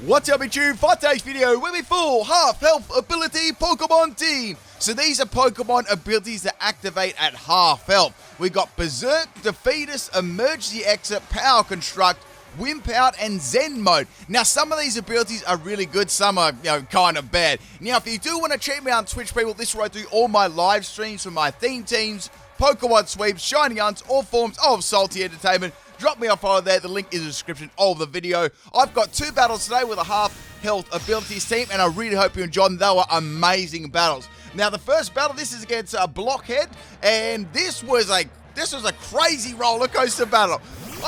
What's up, YouTube? For today's video, we're with full half health ability Pokemon team. So these are Pokemon abilities that activate at half health. We got Berserk, Defeatus, Emergency Exit, Power Construct, Wimp Out, and Zen Mode. Now, some of these abilities are really good, some are, kind of bad. Now, if you do want to check me out on Twitch, people, this is where I do all my live streams for my theme teams, Pokemon sweeps, shiny hunts, all forms of salty entertainment. Drop me a follow there. The link is in the description of the video. I've got 2 battles today with a half health abilities team, and I really hope you enjoy them. They were amazing battles. Now, the first battle, this is against Blockhead, and this was a crazy roller coaster battle.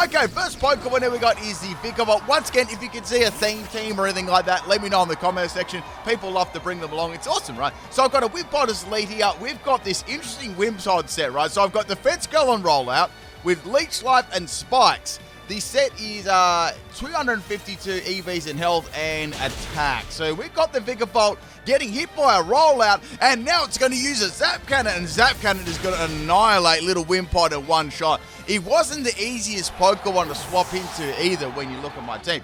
Okay, first Pokemon that we got is the Vikavolt. Once again, if you can see a theme team or anything like that, let me know in the comment section. People love to bring them along. It's awesome, right? So I've got a Wimpod as lead here. We've got this interesting Wimpod set, right? So I've got the Fence Girl on rollout with Leech Life and Spikes. The set is 252 EVs in health and attack. So we've got the Vikavolt getting hit by a rollout, and now it's going to use a Zap Cannon, and Zap Cannon is going to annihilate little Wimpod in one shot. It wasn't the easiest Pokemon to swap into either when you look at my team.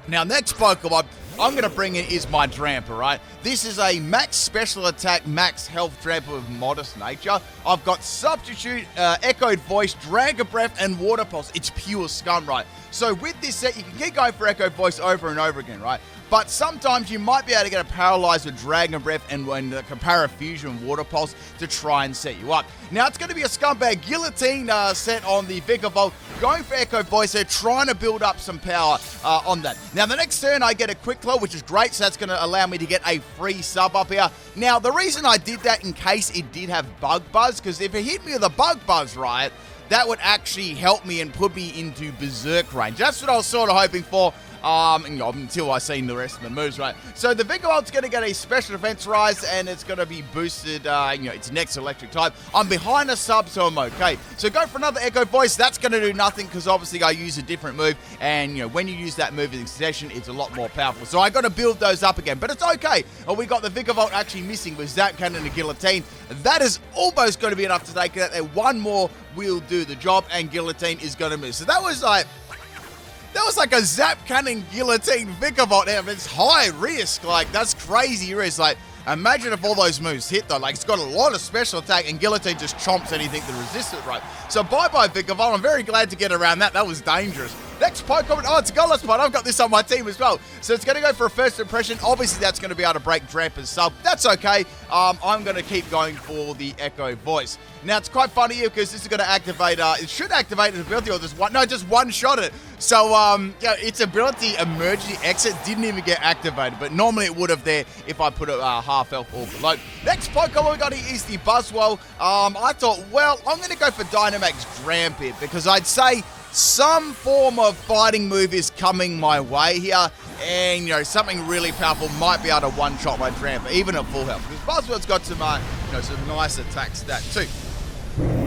Now, next Pokemon I'm going to bring in is my Drampa, right? This is a max special attack, max health Drampa with modest nature. I've got Substitute, Echoed Voice, Dragon Breath, and Water Pulse. It's pure scum, right? So with this set, you can keep going for Echoed Voice over and over again, right? But sometimes you might be able to get a Paralyzed with Dragon Breath and when the Parafusion and Water Pulse to try and set you up. Now, it's going to be a Scumbag Guillotine set on the Vikavolt, going for Echo Voice there, trying to build up some power on that. Now, the next turn, I get a Quick Claw, which is great, so that's going to allow me to get a free sub up here. Now, the reason I did that in case it did have Bug Buzz, because if it hit me with a Bug Buzz, right, that would actually help me and put me into Berserk range. That's what I was sort of hoping for. Until I seen the rest of the moves, right? So the Vigavolt's going to get a special defense rise, and it's going to be boosted, its next electric type. I'm behind a sub, so I'm okay. So go for another Echo Voice. That's going to do nothing because obviously I use a different move, and when you use that move in succession, it's a lot more powerful. So I got to build those up again, but it's okay. We got the Vikavolt actually missing with Zap Cannon and Guillotine. That is almost going to be enough to take it out there. One more will do the job, and Guillotine is going to miss. So that was like a Zap Cannon Guillotine Vikavolt. It's high risk. Like, that's crazy risk. Like, imagine if all those moves hit, though. Like, it's got a lot of special attack, and Guillotine just chomps anything to resist it, right? So, bye-bye, Vikavolt. I'm very glad to get around that. That was dangerous. Next Pokemon, it's a Golisopod. I've got this on my team as well. So it's going to go for a first impression. Obviously, that's going to be able to break Drampa's sub. That's okay. I'm going to keep going for the Echo Voice. Now, it's quite funny here because this is going to activate, it should activate its ability or just one-shot it. So, its ability, Emergency Exit, didn't even get activated, but normally it would have there if I put it half health or below. Next Pokemon we got here is the Buzzwole. I thought, well, I'm going to go for Dynamax Drampa because I'd say some form of fighting move is coming my way here, and something really powerful might be able to one-shot my Drampa, even at full health. Because Buzzwole's got some nice attack stat too.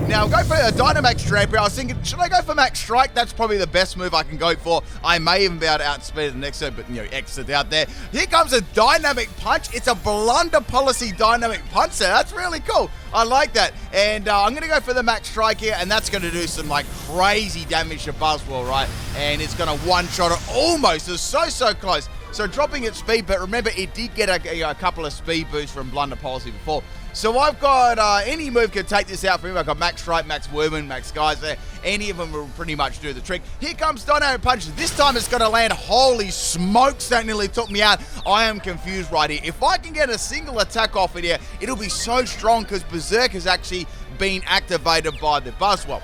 Now, go for a Dynamax Drampa. I was thinking, should I go for Max Strike? That's probably the best move I can go for. I may even be able to outspeed it the next turn, but, exit out there. Here comes a Dynamic Punch. It's a Blunder Policy Dynamic Punch there. That's really cool. I like that. And I'm going to go for the Max Strike here, and that's going to do some, crazy damage to Buzzwole, right? And it's going to one-shot it almost. It's so close. So dropping its speed, but remember, it did get a couple of speed boosts from Blunder Policy before. So I've got, any move can take this out for him. I've got Max Strike, Max Wormon, Max Geyser. Any of them will pretty much do the trick. Here comes Dynamic Punch. This time it's going to land. Holy smokes, that nearly took me out. I am confused right here. If I can get a single attack off it here, it'll be so strong because Berserk has actually been activated by the Buzzwole.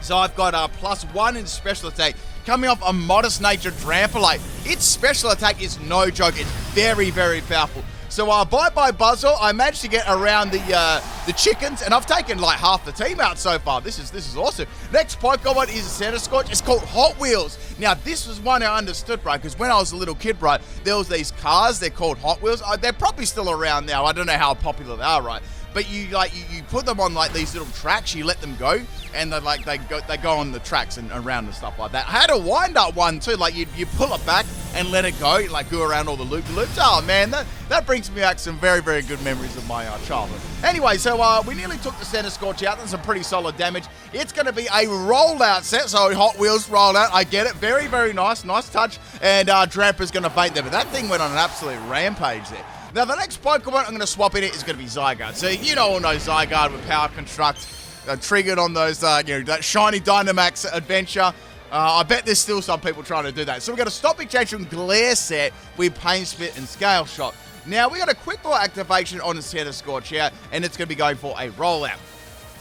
So I've got +1 in special attack. Coming off a modest nature Drampa, its special attack is no joke. It's very, very powerful. So bye-bye Buzzwole. I managed to get around the chickens, and I've taken half the team out so far. This is awesome. Next Pokemon is a Centiskorch. It's called Hot Wheels. Now, this was one I understood, right? Because when I was a little kid, right, there was these cars. They're called Hot Wheels. They're probably still around now. I don't know how popular they are, right? but you put them on like these little tracks, you let them go, and they go on the tracks and around and stuff like that. I had a wind-up one too, like you pull it back and let it go, like go around all the loop-loops. Oh man, that brings me back some very, very good memories of my childhood. Anyway, so we nearly took the Center Scorch out. That's some pretty solid damage. It's going to be a rollout set, so Hot Wheels rollout. I get it. Very, very nice touch. And Drampa's going to faint there, but that thing went on an absolute rampage there. Now, the next Pokemon I'm going to swap in it is going to be Zygarde. So, you all know Zygarde with Power Construct, triggered on those, that shiny Dynamax adventure. I bet there's still some people trying to do that. So, we've got a Stomping Tantrum Glare set with Pain Spit and Scale Shot. Now, we got a Quick Ball activation on the Center Scorch here, and it's going to be going for a rollout.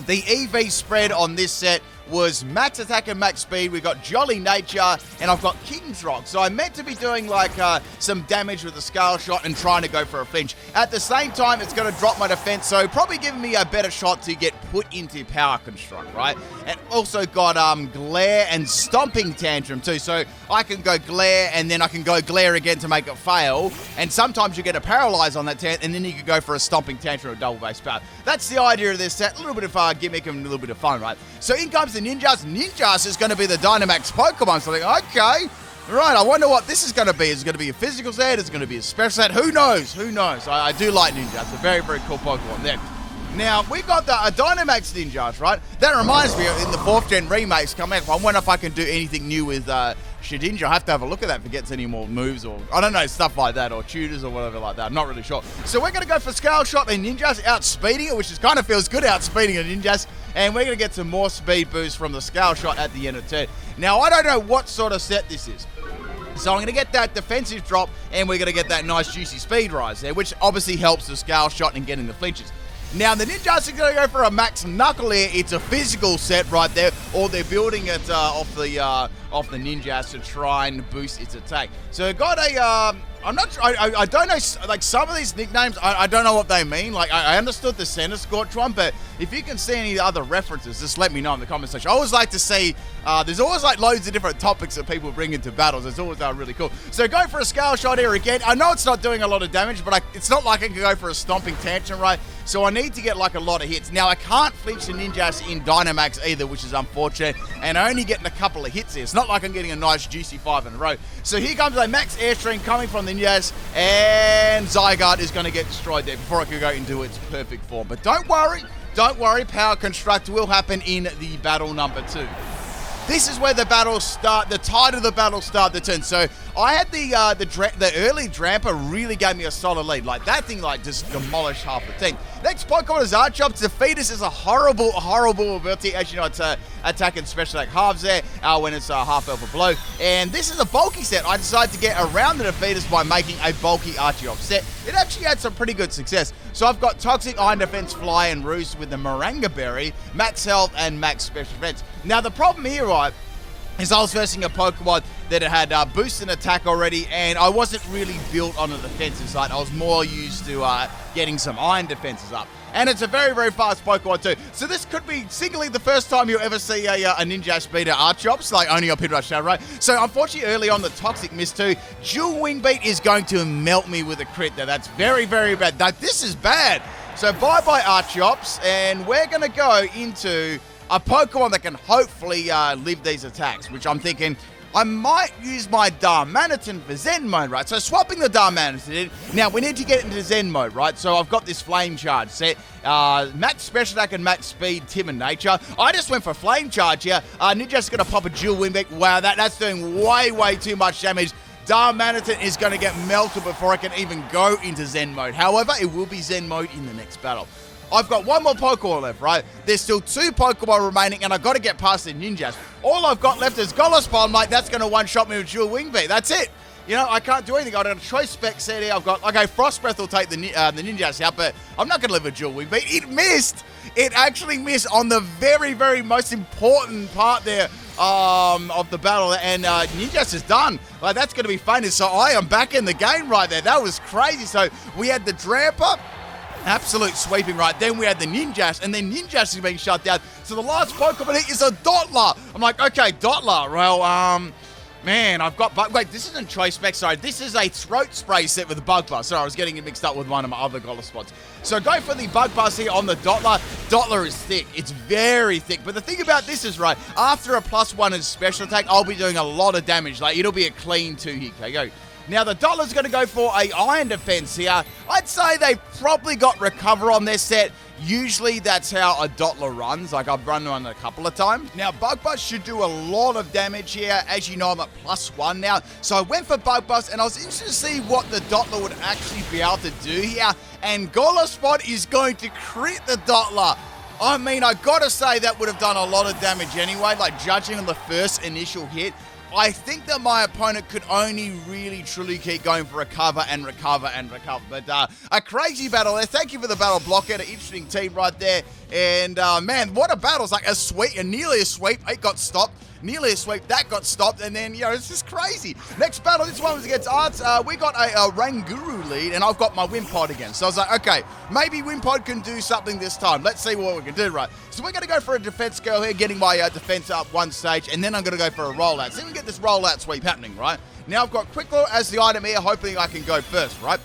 The EV spread on this set was max attack and max speed. We got Jolly Nature, and I've got King's Rock. So I'm meant to be doing like some damage with the Scale Shot and trying to go for a flinch. At the same time, it's going to drop my defense, so probably giving me a better shot to get put into Power Construct, right? And also got Glare and Stomping Tantrum too. So I can go Glare, and then I can go Glare again to make it fail. And sometimes you get a Paralyze on that and then you can go for a Stomping Tantrum or double base power. That's the idea of this set. A little bit of gimmick and a little bit of fun, right? So in comes the Ninjas. Ninjas is going to be the Dynamax Pokemon. So I think, okay, right, I wonder what this is going to be. Is it going to be a physical set? Is it going to be a special set? Who knows? Who knows? I do like Ninjas. It's a very, very cool Pokemon there. Now, we've got the Dynamax Ninjas, right? That reminds me, in the 4th Gen remakes coming out, I wonder if I can do anything new with Shedinja. I have to have a look at that if it gets any more moves or, I don't know, stuff like that, or tutors or whatever like that. I'm not really sure. So we're going to go for Scale Shot and Ninjas, outspeeding it, which is kind of feels good, outspeeding a Ninjas. And we're going to get some more speed boost from the Scale Shot at the end of turn. Now, I don't know what sort of set this is. So I'm going to get that defensive drop, and we're going to get that nice juicy speed rise there, which obviously helps the Scale Shot and getting the flinches. Now, the Ninjas are going to go for a Max Knuckle here. It's a physical set right there, or they're building it off the Ninjas to try and boost its attack. So got a, I don't know, like some of these nicknames, I don't know what they mean. Like, I understood the Center Scorch one, but if you can see any other references, just let me know in the comment section. I always like to see, there's always like loads of different topics that people bring into battles. It's always really cool. So go for a Scale Shot here again. I know it's not doing a lot of damage, but it's not like I can go for a Stomping Tantrum, right? So I need to get like a lot of hits. Now, I can't flinch the Ninjas in Dynamax either, which is unfortunate, and I only getting a couple of hits here. It's not like I'm getting a nice juicy 5 in a row. So here comes a Max Airstream coming from the Ninjas, and Zygarde is going to get destroyed there before I can go into its perfect form. But don't worry, Power Construct will happen in the battle number 2. This is where the battles start, the tide of the battle start the turn. So I had the early Drampa really gave me a solid lead. Like that thing like just demolished half the team. Next Pokemon is Archeops. Defeatus is a horrible, horrible ability. As you know, it's attack and special attack halves there when it's half health or below. And this is a bulky set. I decided to get around the Defeatus by making a bulky Archeops set. It actually had some pretty good success. So I've got Toxic, Iron Defense, Fly, and Roost with the Moranga Berry, Max Health, and Max Special Defense. Now the problem here, right, is I was versing a Pokemon that had boost and attack already, and I wasn't really built on the defensive side. I was more used to getting some iron defenses up. And it's a very, very fast Pokemon too. So this could be singly the first time you'll ever see a Ninja Speeder Archeops, like only on Pit Rush Shadow, right? So unfortunately early on the Toxic missed too. Dual Wing Beat is going to melt me with a crit there. That's very, very bad. This is bad. So bye-bye Archeops, and we're going to go into a Pokemon that can hopefully live these attacks, which I'm thinking I might use my Darmanitan for Zen mode, right? So swapping the Darmanitan. Now, we need to get into Zen mode, right? So I've got this Flame Charge set. Max Special Attack and Max Speed, Timid Nature. I just went for Flame Charge here. Ninja's going to pop a Dual Wing Beat. Wow, that's doing way, way too much damage. Darmanitan is going to get melted before I can even go into Zen mode. However, it will be Zen mode in the next battle. I've got one more Pokemon left, right? There's still 2 Pokemon remaining, and I've got to get past the Ninjas. All I've got left is Golospawn, mate. That's going to one-shot me with Dual Wing Beat. That's it. You know, I can't do anything. I've got a Choice Spec set here. I've got, okay, Frost Breath will take the Ninjas out, but I'm not going to live with Dual Wing Beat. It missed. It actually missed on the very, very most important part there of the battle, and Ninjas is done. Like, that's going to be funny. So I am back in the game right there. That was crazy. So we had the Drampa. Absolute sweeping, right? Then we had the Ninjas, and then Ninjas is being shut down. So the last Pokemon is a Dottler. I'm like, okay, Dottler. Well, Man, I've got wait, this isn't Choice Spec, sorry. This is a throat spray set with a Bug Buzz. Sorry, I was getting it mixed up with one of my other Golla spots. So go for the Bug Buzz here on the Dottler. Dottler is thick. It's very thick. But the thing about this is, right, after a +1 in special attack, I'll be doing a lot of damage. Like, it'll be a clean 2 hit KO. Now, the Dottler's going to go for a Iron Defense here. I'd say they've probably got Recover on their set. Usually, that's how a Dottler runs. Like, I've run one a couple of times. Now, Bug Buzz should do a lot of damage here. As you know, I'm at +1 now. So I went for Bug Buzz, and I was interested to see what the Dottler would actually be able to do here. And Golla Spot is going to crit the Dottler. I mean, I gotta say that would have done a lot of damage anyway, like judging on the first initial hit. I think that my opponent could only really truly keep going for recover and recover and recover. But a crazy battle there. Thank you for the battle blocker. An interesting team right there. And man, what a battle. It's like a sweep, nearly a sweep. It got stopped. Nearly a sweep, that got stopped, and then, you know, it's just crazy. Next battle, this one was against Arts. We got a Ranguru lead, and I've got my Wimpod again. So I was like, okay, maybe Wimpod can do something this time. Let's see what we can do, right? So we're going to go for a defense girl here, getting my defense up one stage, and then I'm going to go for a rollout. So we can get this rollout sweep happening, right? Now I've got Quick Claw as the item here, hoping I can go first, right?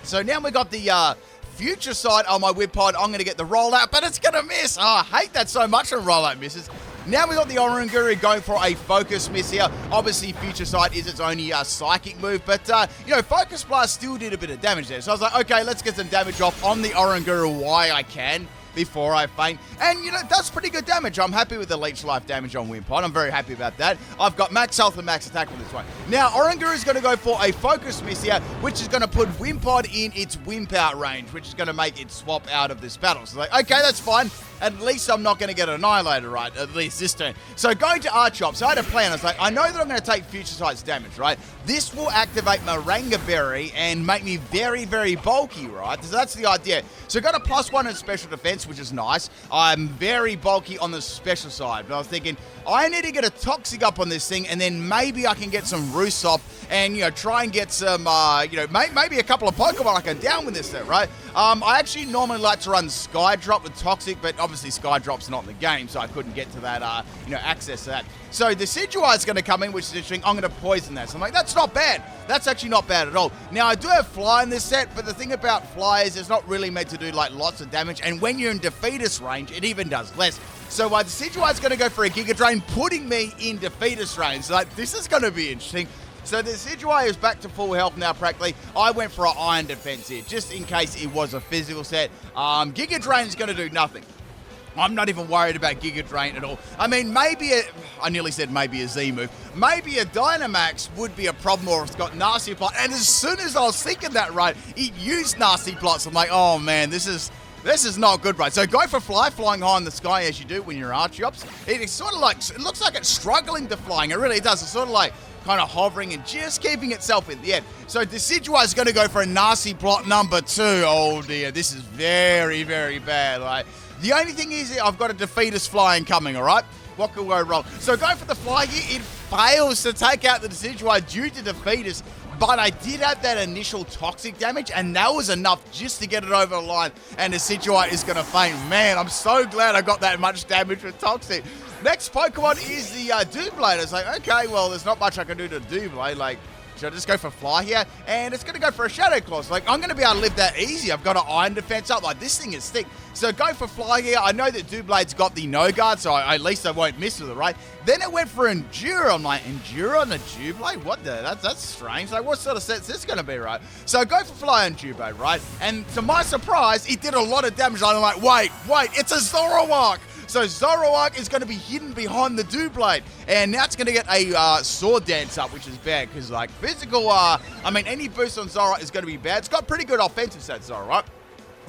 So now we got the future side on my Wimpod. I'm going to get the rollout, but it's going to miss. Oh, I hate that so much when rollout misses. Now we got the Oranguru going for a focus miss here. Obviously, Future Sight is its only psychic move, but, you know, Focus Blast still did a bit of damage there. So I was like, okay, let's get some damage off on the Oranguru while I can before I faint. And, you know, that's pretty good damage. I'm happy with the Leech Life damage on Wimpod. I'm very happy about that. I've got max health and max attack on this one. Now, Oranguru is going to go for a focus miss here, which is going to put Wimpod in its Wimp Out range, which is going to make it swap out of this battle. So, like, okay, that's fine. At least I'm not going to get Annihilator, right? At least this turn. So going to Archop. So I had a plan. I was like, I know that I'm going to take Future Sight's damage, right? This will activate Maranga Berry and make me very, very bulky, right? So that's the idea. So I got a +1 in special defense, which is nice. I'm very bulky on the special side. But I was thinking, I need to get a Toxic up on this thing, and then maybe I can get some Rusoft and, you know, try and get some, you know, maybe a couple of Pokemon I can down with this thing, right? I actually normally like to run Skydrop with Toxic, but obviously Skydrop's not in the game, so I couldn't get to that, you know, access to that. So Decidueye is going to come in, which is interesting. I'm going to poison that. So I'm like, that's not bad. That's actually not bad at all. Now, I do have Fly in this set, but the thing about Fly is it's not really meant to do, like, lots of damage, and when you're in Defeatus range, it even does less. So Decidueye is going to go for a Giga Drain, putting me in Defeatus range. So, like, this is going to be interesting. So the Decidueye is back to full health now, practically. I went for an Iron Defense here, just in case it was a physical set. Giga Drain is going to do nothing. I'm not even worried about Giga Drain at all. I mean, maybe I nearly said maybe a Z move. Maybe a Dynamax would be a problem, or it's got Nasty Plot. And as soon as I was thinking that, right, it used Nasty Plots. I'm like, oh man, this is not good, right? So go for Fly, flying high in the sky as you do when you're Archeops. It's sort of like, it looks like it's struggling to flying. It really does. It's sort of like kind of hovering and just keeping itself in the air. So Decidueye is going to go for a Nasty Plot number 2. Oh dear, this is very, very bad. Like, the only thing is I've got a Defeatus flying coming, all right? What could go wrong? So go for the fly here. It fails to take out the Decidueye due to Defeatus, but I did have that initial Toxic damage, and that was enough just to get it over the line, and Decidueye is going to faint. Man, I'm so glad I got that much damage with Toxic. Next Pokemon is the Doublade. It's like, okay, well, there's not much I can do to Doublade. Like, should I just go for Fly here? And it's going to go for a Shadow Claw. Like, I'm going to be able to live that easy. I've got an Iron Defense up. Like, this thing is thick. So go for Fly here. I know that Doublade's got the No Guard, so at least I won't miss with it, right? Then it went for Endure. I'm like, Endure on the Doublade? What the? That's strange. Like, what sort of set's this going to be, right? So go for Fly on Doublade, right? And to my surprise, it did a lot of damage. I'm like, wait, it's a Zoroark. So Zoroark is going to be hidden behind the Doublade. And now it's going to get a Sword Dance up, which is bad. Because, like, physical, I mean, any boost on Zoroark is going to be bad. It's got pretty good offensive stats, Zoroark.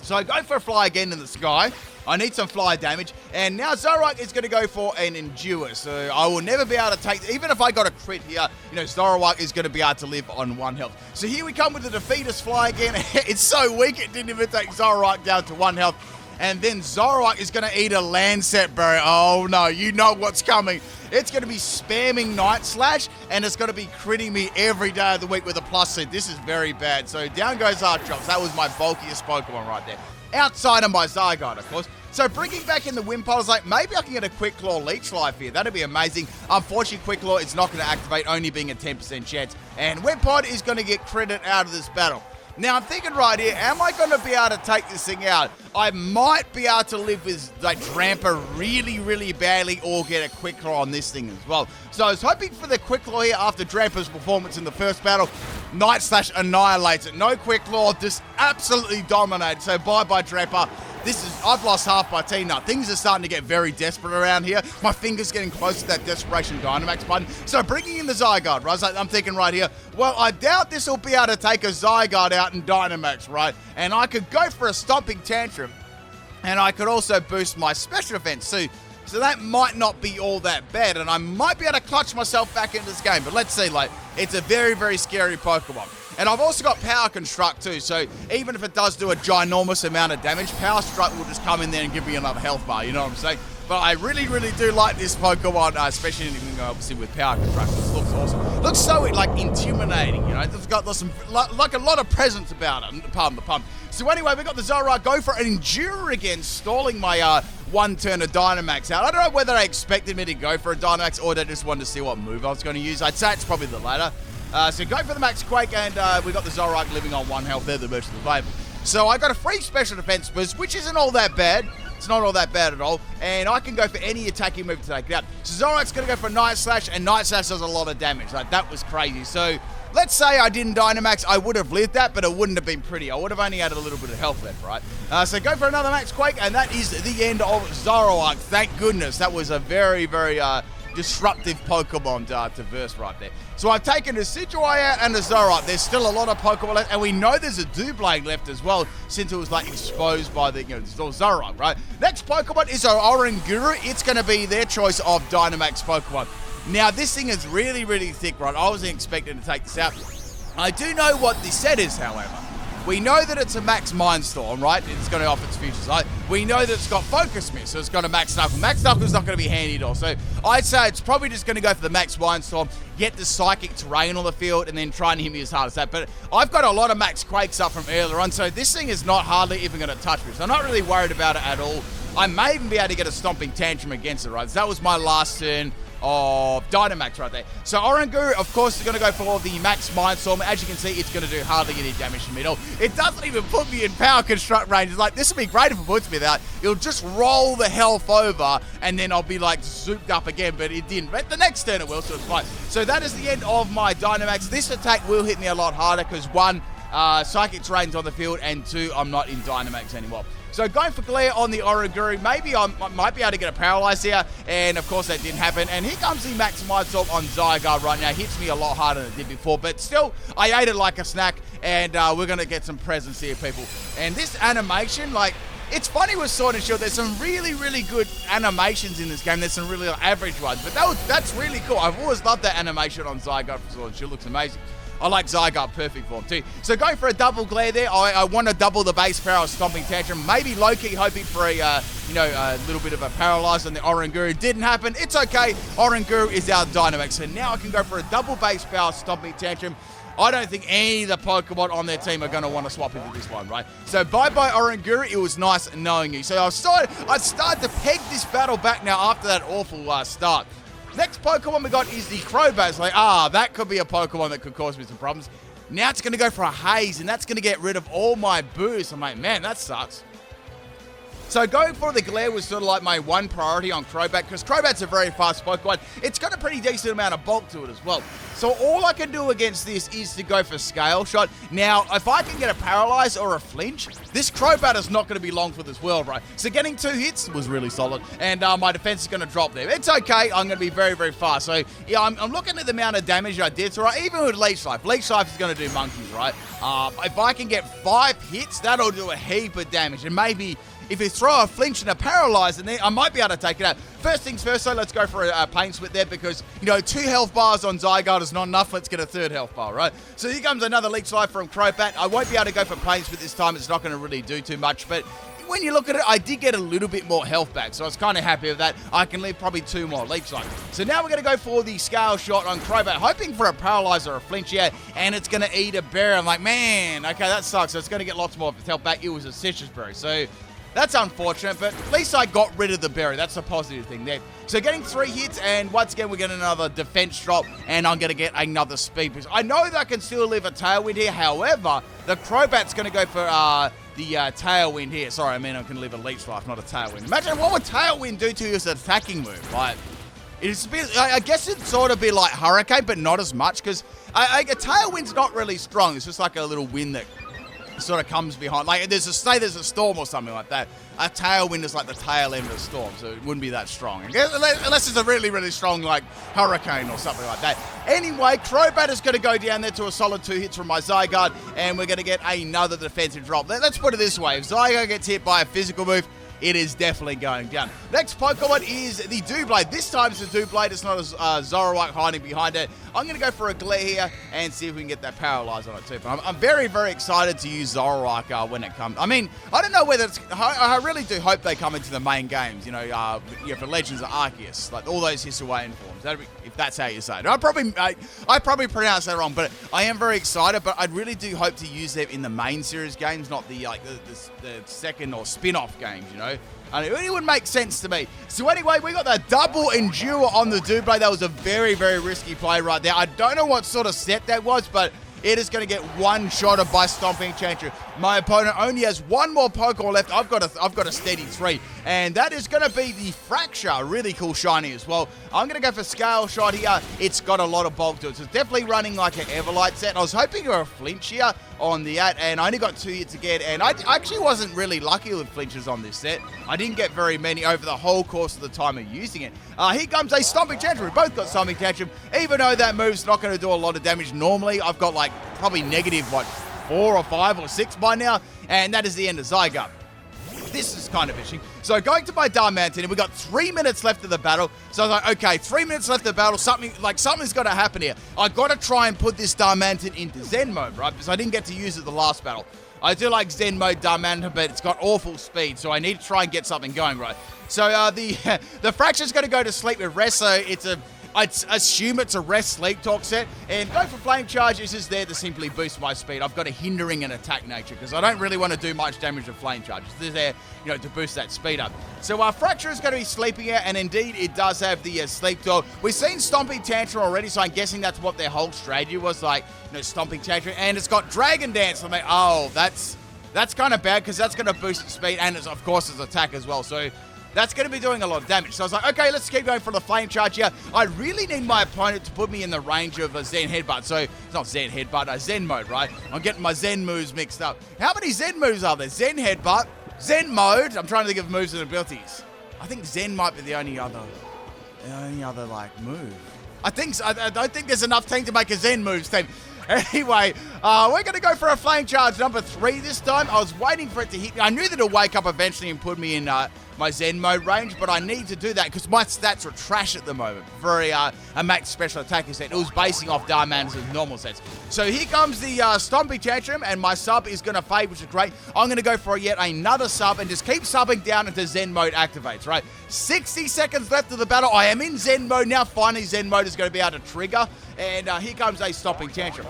So I go for a Fly again in the sky. I need some fly damage. And now Zoroark is going to go for an Endure. So I will never be able to take, even if I got a crit here, you know, Zoroark is going to be able to live on 1 health. So here we come with the Defeatus Fly again. It's so weak, it didn't even take Zoroark down to 1 health. And then Zoroark is going to eat a Lancet Berry. Oh no, you know what's coming. It's going to be spamming Night Slash, and it's going to be critting me every day of the week with a plus seed. This is very bad. So down goes Archeops. That was my bulkiest Pokemon right there. Outside of my Zygarde, of course. So bringing back in the Wimpod, I was like, maybe I can get a Quick Claw Leech Life here. That'd be amazing. Unfortunately, Quick Claw is not going to activate, only being a 10% chance. And Wimpod is going to get credit out of this battle. Now, I'm thinking right here, am I going to be able to take this thing out? I might be able to live with, like, Drampa really, really badly or get a Quick Claw on this thing as well. So I was hoping for the Quick Claw here after Drampa's performance in the first battle. Night Slash annihilates it. No Quick Claw, just absolutely dominated. So bye-bye, Drampa. I've lost half my team now. Things are starting to get very desperate around here. My finger's getting close to that Desperation Dynamax button. So bringing in the Zygarde, right? So I'm thinking right here, well, I doubt this will be able to take a Zygarde out in Dynamax, right? And I could go for a Stomping Tantrum, and I could also boost my special defense too. So that might not be all that bad, and I might be able to clutch myself back into this game. But let's see, like, it's a very, very scary Pokemon. And I've also got Power Construct too, so even if it does do a ginormous amount of damage, Power Construct will just come in there and give me another health bar, you know what I'm saying? But I really, really do like this Pokemon, especially obviously with Power Construct. This looks awesome. Looks so, like, intimidating, you know? It's got some, like a lot of presence about it, pardon the pun. So anyway, we got the Zoroark go for an Endure again, stalling my one turn of Dynamax out. I don't know whether they expected me to go for a Dynamax or they just wanted to see what move I was going to use. I'd say it's probably the latter. So go for the Max Quake, and we got the Zoroark living on 1 health there, the Merchant of the Flame. So I got a free Special Defense boost, which isn't all that bad. It's not all that bad at all. And I can go for any attacking move to take it out. So Zoroark's going to go for Night Slash, and Night Slash does a lot of damage. Like, that was crazy. So let's say I didn't Dynamax, I would have lived that, but it wouldn't have been pretty. I would have only had a little bit of health left, right? So go for another Max Quake, and that is the end of Zoroark. Thank goodness. That was a very, very disruptive Pokemon to verse right there. So I've taken a Decidueye out and a Zoroark. There's still a lot of Pokemon left, and we know there's a Doublade left as well, since it was like exposed by the Zoroark, right? Next Pokemon is our Oranguru. It's going to be their choice of Dynamax Pokemon. Now this thing is really, really thick, right? I wasn't expecting to take this out. I do know what the set is, however. We know that it's a Max Mindstorm, right? It's going to off its future side. We know that it's got Focus Mist, so it's got a Max Knuckle. Max Knuckle's not going to be handy at all. So I'd say it's probably just going to go for the Max Mindstorm, get the Psychic Terrain on the field, and then try and hit me as hard as that. But I've got a lot of Max Quakes up from earlier on, so this thing is not hardly even going to touch me. So I'm not really worried about it at all. I may even be able to get a Stomping Tantrum against it, right? So that was my last turn of Dynamax right there. So Oranguru, of course, is going to go for the Max Mindstorm. As you can see, it's going to do hardly any damage to me at all. It doesn't even put me in Power Construct range. It's like, this would be great if it puts me there. It'll just roll the health over, and then I'll be, like, souped up again, but it didn't. But the next turn it will, so it's fine. So that is the end of my Dynamax. This attack will hit me a lot harder, because 1, Psychic Terrain's on the field, and 2, I'm not in Dynamax anymore. So going for Glare on the Oranguru, maybe I might be able to get a Paralyze here, and of course that didn't happen. And here comes the Max Mindstorm on Zygarde right now. Hits me a lot harder than it did before, but still, I ate it like a snack, and we're going to get some presents here, people. And this animation, like, it's funny with Sword and Shield, there's some really, really good animations in this game. There's some really average ones, but that's really cool. I've always loved that animation on Zygarde for Sword and Shield. Looks amazing. I like Zygarde perfect form too. So going for a double Glare there. I want to double the base power of Stomping Tantrum. Maybe low-key hoping for a little bit of a Paralyze on the Oranguru. Didn't happen. It's okay. Oranguru is our Dynamax. So now I can go for a double base power Stomping Tantrum. I don't think any of the Pokemon on their team are going to want to swap into this one, right? So bye-bye Oranguru. It was nice knowing you. So I started to peg this battle back now after that awful start. Next Pokemon we got is the Crobat. Like, that could be a Pokemon that could cause me some problems. Now it's going to go for a Haze, and that's going to get rid of all my boost. I'm like, man, that sucks. So going for the Glare was sort of like my one priority on Crobat, because Crobat's a very fast Pokemon. It's got a pretty decent amount of bulk to it as well. So all I can do against this is to go for Scale Shot. Now, if I can get a Paralyze or a Flinch, this Crobat is not going to be long for this world, right? So getting 2 hits was really solid, and my defense is going to drop there. It's okay. I'm going to be very, very fast. So, yeah, I'm looking at the amount of damage I did. So, right, even with Leech Life. Leech Life is going to do monkeys, right? If I can get 5 hits, that'll do a heap of damage. And maybe if you throw a Flinch and a Paralyze in there, I might be able to take it out. First things first, so let's go for a Pain Split there, because, 2 health bars on Zygarde is not enough. Let's get a 3rd health bar, right? So here comes another Leech Life from Crobat. I won't be able to go for Pain Split this time. It's not going to really do too much, but when you look at it, I did get a little bit more health back, so I was kind of happy with that. I can leave probably 2 more Leech Life. So now we're going to go for the Scale Shot on Crobat, hoping for a Paralyze or a Flinch here, and it's going to eat a berry. I'm like, man, okay, that sucks. So it's going to get lots more of its health back. It was a Citrus Berry, so That's unfortunate, but at least I got rid of the berry. That's a positive thing there. So getting 3 hits, and once again, we're getting another defense drop, and I'm going to get another speed boost. I know that I can still live a Tailwind here. However, the Crobat's going to go for the Tailwind here. Sorry, I mean I can live a Leech Life, not a Tailwind. Imagine what would Tailwind do to you as an attacking move. Like, it's a bit, I guess it'd sort of be like Hurricane, but not as much, because a Tailwind's not really strong. It's just like a little wind that sort of comes behind. Like, there's a storm or something like that. A Tailwind is like the tail end of the storm, so it wouldn't be that strong. Unless it's a really, really strong, like, Hurricane or something like that. Anyway, Crobat is going to go down there to a solid 2 hits from my Zygarde, and we're going to get another defensive drop. Let's put it this way. If Zygarde gets hit by a physical move, it is definitely going down. Next Pokemon is the Doublade. This time it's a Doublade. It's not a Zoroark hiding behind it. I'm going to go for a Glare here and see if we can get that Paralyze on it too. But I'm very, very excited to use Zoroark when it comes. I mean, I don't know whether it's... I really do hope they come into the main games, you know, for Legends of Arceus. Like, all those Hisuian forms. If that's how you say it. I probably pronounced that wrong, but I am very excited. But I really do hope to use them in the main series games, not the second or spin-off games, you know. And it would make sense to me. So anyway, we got the double Endure on the Doublade. That was a very, very risky play right there. I don't know what sort of set that was, but it is going to get one-shotted by Stomping Tantrum. My opponent only has 1 more Pokemon left. I've got a steady 3. And that is going to be the Fracture. Really cool shiny as well. I'm going to go for Scale Shot here. It's got a lot of bulk to it. So it's definitely running like an Everlight set. I was hoping for a flinch here on the and I only got 2 hits again. And I actually wasn't really lucky with flinches on this set. I didn't get very many over the whole course of the time of using it. Here comes a Stomping Tantrum. We both got Stomping Tantrum. Even though that move's not going to do a lot of damage normally, I've got like probably negative, 4 or 5 or 6 by now, and that is the end of Zygarde. This is kind of interesting. So going to my Darmanitan, and we've got 3 minutes left of the battle. So I was like, okay, 3 minutes left of the battle. Something's got to happen here. I got to try and put this Darmanitan into Zen mode, right? Because I didn't get to use it the last battle. I do like Zen mode Darmanitan, but it's got awful speed, so I need to try and get something going, right? So the Fracture's going to go to sleep with rest. So I'd assume it's a rest sleep talk set, and go for Flame Charge is just there to simply boost my speed. I've got a hindering and attack nature because I don't really want to do much damage with Flame Charge. It's there, you know, to boost that speed up. So Fracture is going to be sleeping here, and indeed it does have the sleep talk. We've seen Stomping Tantrum already, so I'm guessing that's what their whole strategy was, like, you know, Stomping Tantrum, and it's got Dragon Dance. I'm like, oh, that's kind of bad because that's going to boost its speed and of course its attack as well. So that's going to be doing a lot of damage. So I was like, okay, let's keep going for the Flame Charge here. I really need my opponent to put me in the range of a Zen Headbutt. So it's not Zen Headbutt, Zen mode, right? I'm getting my Zen moves mixed up. How many Zen moves are there? Zen Headbutt, Zen mode. I'm trying to think of moves and abilities. I think Zen might be the only other like move. I think so. I don't think there's enough team to make a Zen moves team. Anyway, we're going to go for a Flame Charge number 3 this time. I was waiting for it to hit me. I knew that it'll wake up eventually and put me in my Zen mode range, but I need to do that because my stats are trash at the moment for a max special attacking set. It was basing off Darmanitan's normal sets. So here comes the Stomping Tantrum, and my sub is going to fade, which is great. I'm going to go for yet another sub and just keep subbing down until Zen mode activates, right? 60 seconds left of the battle. I am in Zen mode now. Finally, Zen mode is going to be able to trigger, and here comes a Stomping Tantrum.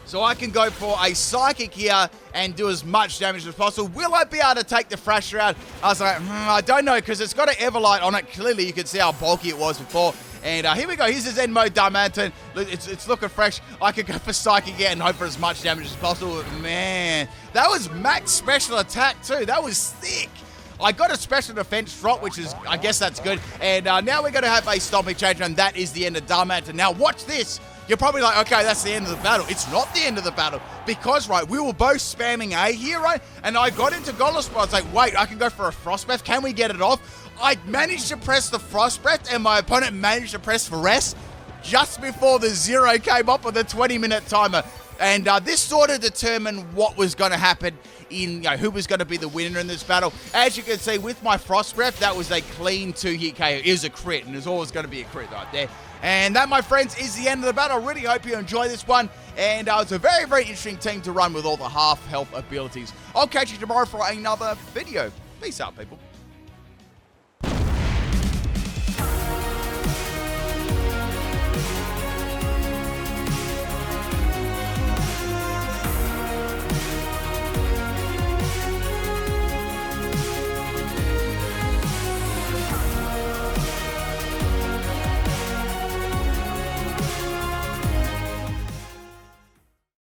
So I can go for a Psychic here and do as much damage as possible. Will I be able to take the Fracture out? I was like, I don't know, because it's got an Everlight on it. Clearly, you can see how bulky it was before. And here we go. Here's the Zen mode Darmanitan. It's looking fresh. I could go for Psychic again and hope for as much damage as possible. Man, that was max special attack too. That was thick. I got a special defense drop, which is, I guess that's good. And now we're going to have a Stomping Tantrum, and that is the end of Darmanitan. Now, watch this. You're probably like, okay, that's the end of the battle. It's not the end of the battle because, right, we were both spamming A here, right? And I got into Golospa. I was like, wait, I can go for a Frost Breath. Can we get it off? I managed to press the Frost Breath, and my opponent managed to press for rest just before the 0 came up with the 20-minute timer. And this sort of determined what was going to happen in, who was going to be the winner in this battle. As you can see, with my Frost Breath, that was a clean 2-hit KO. It was a crit, and there's always going to be a crit right there. And that, my friends, is the end of the battle. I really hope you enjoy this one. And it's a very, very interesting team to run with all the half-health abilities. I'll catch you tomorrow for another video. Peace out, people.